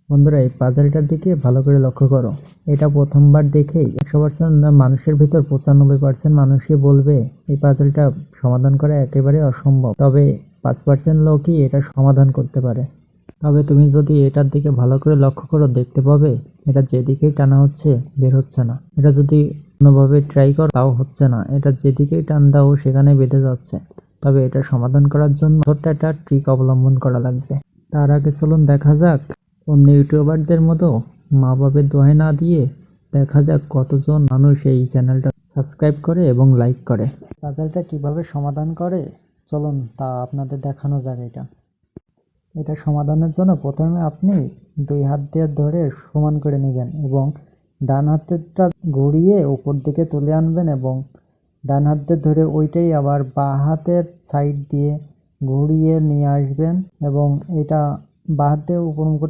বন্ধুরা, এই পাজলটার দিকে ভালো করে লক্ষ্য করো। এটা প্রথমবার দেখেই 100% মানুষের ভিতর 95% মানুষই বলবে এই পাজলটা সমাধান করা একেবারে অসম্ভব। তবে 5% লোকই এটা সমাধান করতে পারে। তবে তুমি যদি এটার দিকে ভালো করে লক্ষ্য করো, দেখতে পাবে এটা যেদিকেই টানা হচ্ছে বের হচ্ছে না। এটা যদি কোনোভাবে ট্রাই করো তাও হচ্ছে না। এটা যেদিকেই টান দাও সেখানে বেঁধে যাচ্ছে। তবে এটা সমাধান করার জন্য ছোট্ট একটা ট্রিক অবলম্বন করা লাগবে। তার আগে চলুন দেখা যাক অন্য ইউটিউবারদের মতো মা বাপের দোহাই না দিয়ে দেখা যাক কতজন মানুষ এই চ্যানেলটা সাবস্ক্রাইব করে এবং লাইক করে। পাজলটা কিভাবে সমাধান করে চলুন তা আপনাদের দেখানো যাক। এটা সমাধানের জন্য প্রথমে আপনি 2 হাত দিয়ে ধরে সমান করে নেবেন এবং ডান হাতেরটা ঘুরিয়ে উপর দিকে তুলে আনবেন এবং ডান হাত দিয়ে ধরে ওইটাই আবার বাঁ হাতের সাইড দিয়ে ঘুরিয়ে নিয়ে আসবেন এবং এটা বাঁ হাত দিয়ে উপর মুখ